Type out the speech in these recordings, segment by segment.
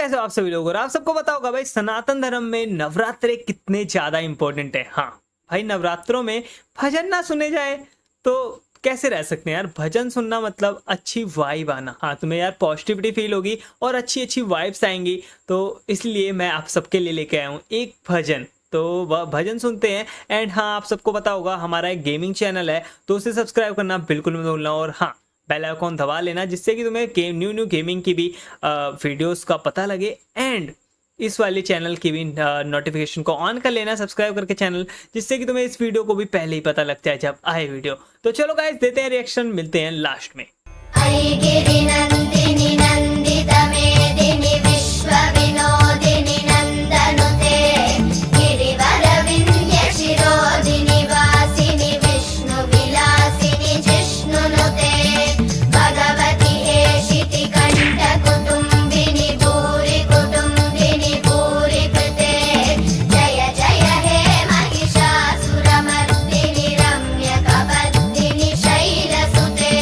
कैसे हो आप सभी लोग। और आप सबको पता होगा भाई सनातन धर्म में नवरात्रे कितने ज्यादा इंपॉर्टेंट है। हाँ भाई, नवरात्रों में भजन ना सुने जाए तो कैसे रह सकते हैं यार। भजन सुनना मतलब अच्छी वाइब आना। हाँ, तुम्हें यार पॉजिटिविटी फील होगी और अच्छी अच्छी वाइब्स आएंगी। तो इसलिए मैं आप सबके लिए लेके आया हूँ एक भजन। तो वह भजन सुनते हैं। एंड हाँ, आप सबको पता होगा हमारा एक गेमिंग चैनल है, तो उसे सब्सक्राइब करना बिल्कुल मत भूलना। और हाँ, बेल आइकॉन दबा लेना जिससे कि तुम्हें न्यू गेमिंग की भी वीडियोस का पता लगे। एंड इस वाले चैनल की भी नोटिफिकेशन को ऑन कर लेना सब्सक्राइब करके चैनल, जिससे कि तुम्हें इस वीडियो को भी पहले ही पता लग जाए जब आए वीडियो। तो चलो गाइस, देते हैं रिएक्शन, मिलते हैं लास्ट में। गिरिनन्दिनि नन्दितमेदिनि विश्वविनोदिनि नन्दनुते गिरिवरविन्द्यशिरोदिनि वासिनि विष्णुविलासिनि जिष्णुनुते भगवति हेशिति कण्ठकुटुम्बिनि भूरि कुटुम्बिनि भूरि कृते जय जय हे महिषासुरमर्दिनि रम्यकपर्दिनि शैलसुते।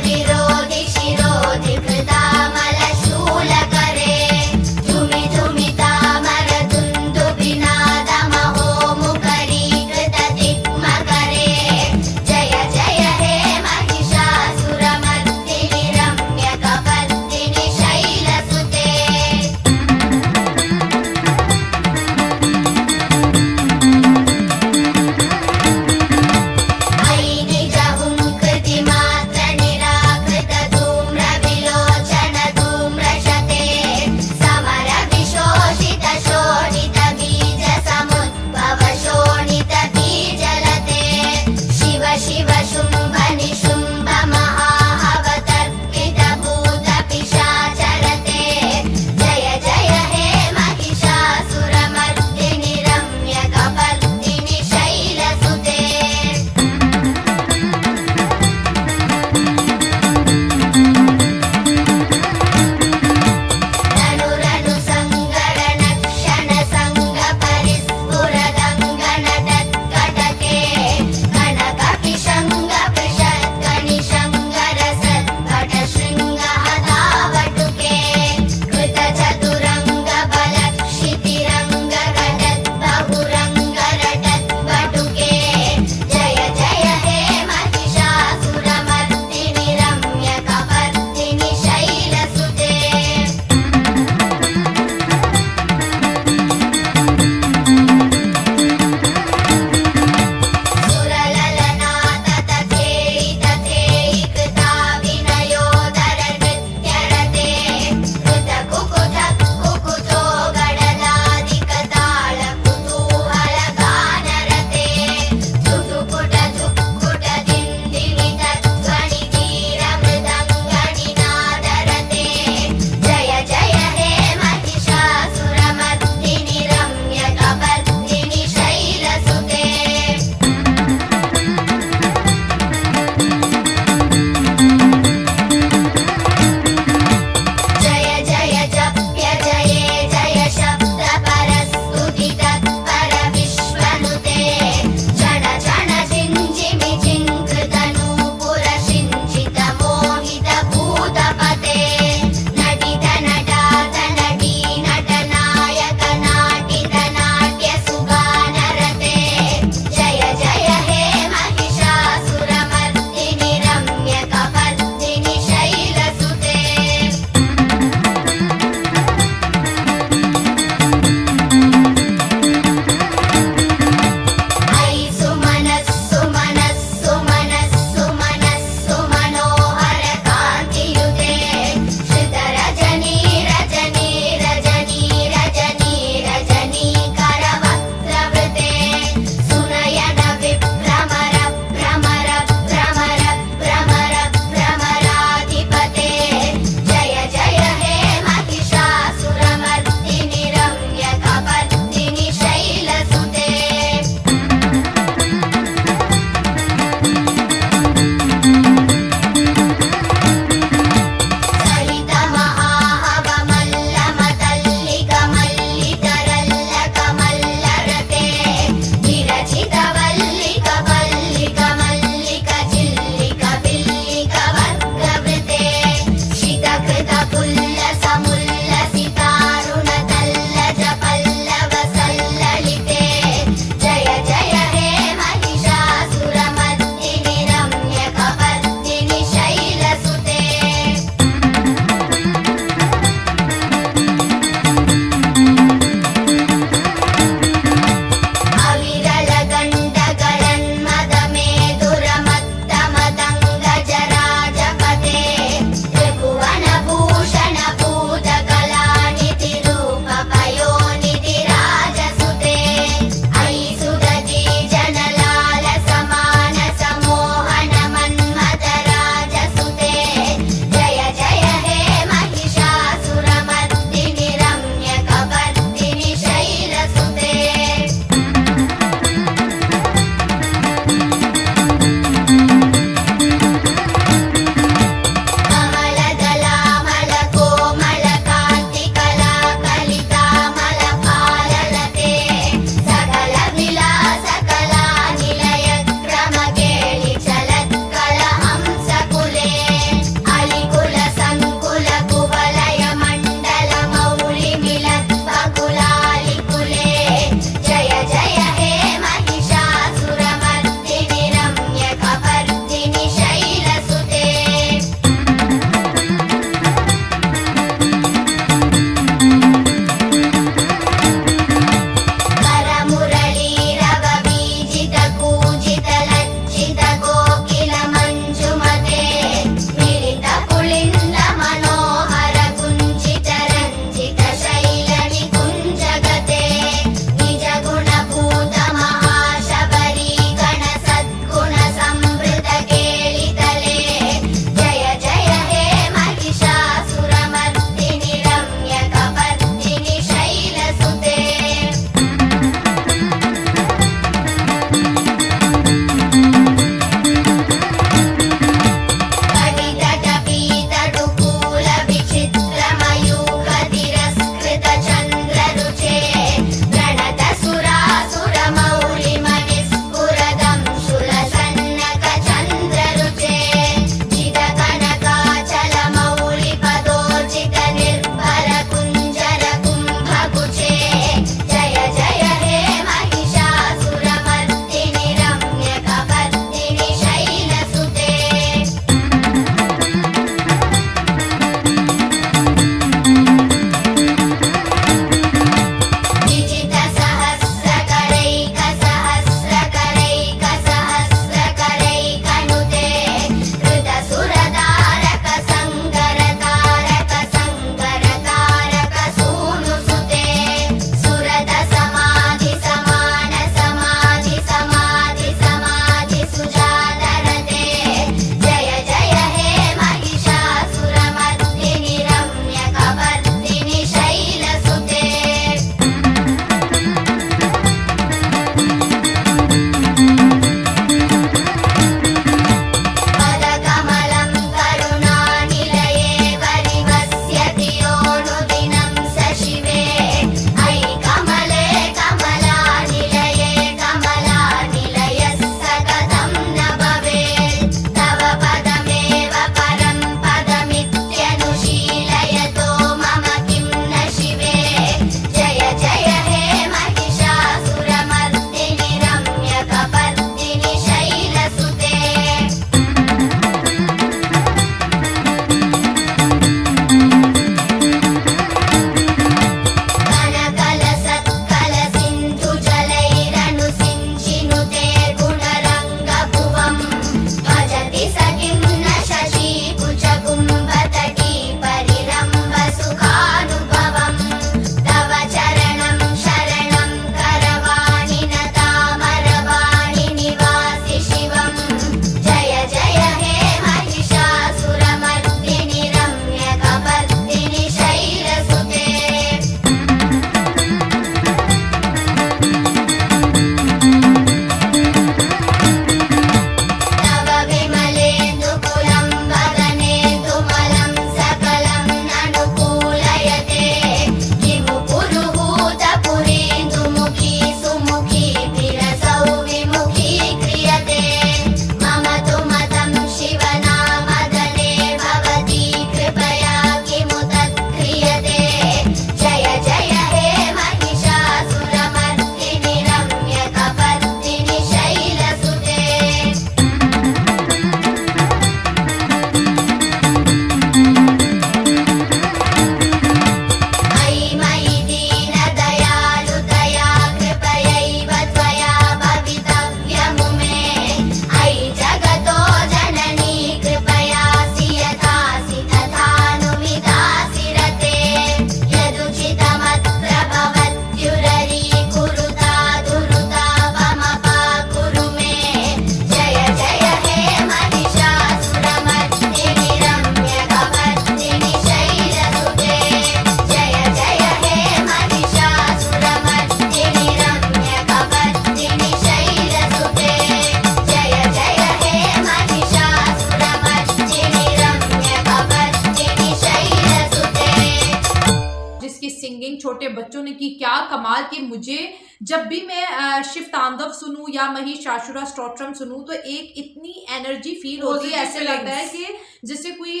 जिसकी सिंगिंग छोटे बच्चों ने की, क्या कमाल की। मुझे जब भी मैं शिव तांडव सुनूं या महिषासुर स्तोत्रम सुनूं तो एक इतनी एनर्जी फील होती है, ऐसे लगता है कि जैसे कोई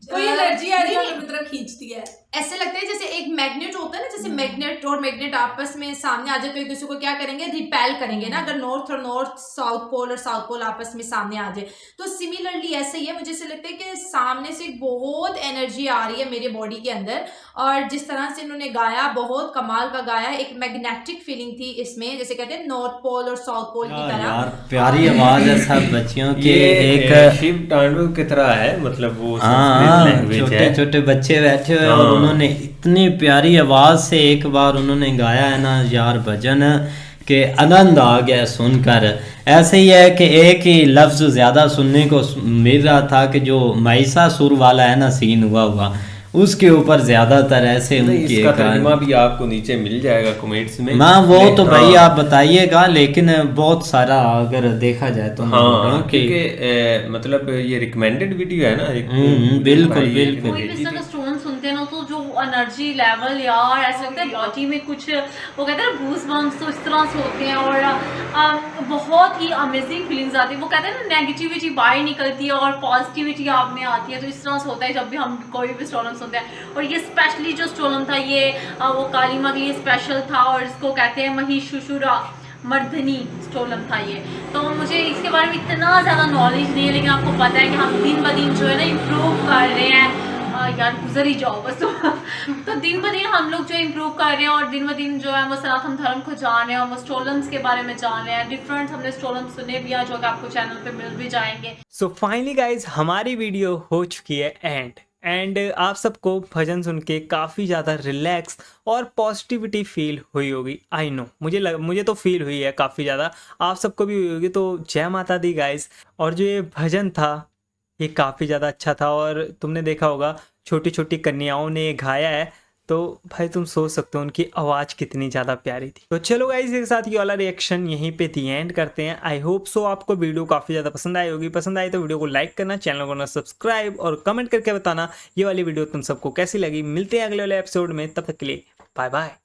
एनर्जी आ रही है, मतलब खींचती है। ऐसे लगता है जैसे एक मैग्नेट होता है ना, जैसे मैग्नेट और मैग्नेट आपस में सामने आ जाए तो एक दूसरे को क्या करेंगे, रिपेल करेंगे ना। अगर नॉर्थ साउथ पोल और साउथ पोल आपस में सामने आ जाए तो सिमिलरली ऐसे ही है। मुझे ऐसे लगता है कि सामने से बहुत एनर्जी आ रही है मेरे बॉडी के अंदर, और जिस तरह से इन्होंने गाया बहुत कमाल का गाया। एक मैग्नेटिक फीलिंग थी इसमें, जैसे कहते हैं नॉर्थ पोल और साउथ पोल की तरह। यार प्यारी आवाज है सब बच्चियों की। ये एक शिव तांडव की तरह है, मतलब वो हाँ, लैंग्वेज छोटे है। छोटे बच्चे बैठे हुए हाँ। और उन्होंने इतनी प्यारी आवाज से एक बार उन्होंने गाया है ना यार भजन के आनंद आ गया सुनकर। ऐसे ही है कि एक ही लफ्ज ज्यादा सुनने को मिल रहा था कि जो महिषासुर वाला है ना सीन हुआ उसके ऊपर ज्यादातर ऐसे नहीं, उनकी इसका तर्जुमा भी आपको नीचे मिल जाएगा कमेंट्स में। हाँ वो तो भाई हाँ। आप बताइएगा, लेकिन बहुत सारा अगर देखा जाए तो मैं बोल रहा हाँ, हूँ कि क्योंकि मतलब ये रिकमेंडेड वीडियो है ना एक। बिल्कुल, भाई बिल्कुल। कोई भी इसका स्टोन सुनते हैं ना तो जो एनर्जी लेवल यार ऐसा लगता है बॉडी में कुछ वो कहते हैं ना बूस्ट बम्स, तो इस तरह से होते हैं और बहुत ही अमेजिंग फीलिंग्स आती है। वो कहते हैं ना नेगेटिविटी बाहर निकलती है और पॉजिटिविटी आप में आती है, तो इस तरह से होता है जब भी हम कोई भी स्टोलन सुनते हैं। और ये स्पेशली जो स्टोलन था ये वो काली माँ के लिए स्पेशल था और इसको कहते हैं महिषासुरा मर्दनी स्टोलन था ये। तो मुझे इसके बारे में इतना ज़्यादा नॉलेज नहीं है, लेकिन आपको पता है कि हम दिन ब दिन जो है ना इम्प्रूव कर रहे हैं। यार गुजर ही जाओ बस तो दिन ब दिन हम लोग जो इम्प्रूव कर रहे हैं और दिन ब दिन जो है वो सनातन धर्म को जान रहे हैं और वो स्टोलन्स के बारे में जान रहे हैं। डिफरेंट हमने स्टोलन सुने भी हैं जो कि आपको चैनल पे मिल भी जाएंगे। सो फाइनली गाइज हमारी वीडियो हो चुकी है एंड आप सबको भजन सुन के काफ़ी ज़्यादा रिलैक्स और पॉजिटिविटी फील हुई होगी। आई नो मुझे तो फील हुई है काफ़ी ज़्यादा, आप सबको भी हुई होगी। तो जय माता दी गाइज। और जो ये भजन था ये काफ़ी ज़्यादा अच्छा था और तुमने देखा होगा छोटी छोटी कन्याओं ने गाया है, तो भाई तुम सोच सकते हो उनकी आवाज़ कितनी ज़्यादा प्यारी थी। तो चलो गाइस इसके साथ ये वाला रिएक्शन यहीं पे दी एंड करते हैं। आई होप सो आपको वीडियो काफ़ी ज़्यादा पसंद आई होगी। पसंद आई तो वीडियो को लाइक करना, चैनल को करना सब्सक्राइब और कमेंट करके बताना ये वाली वीडियो तुम सबको कैसी लगी। मिलते हैं अगले वाले एपिसोड में, तब तक के लिए बाय बाय।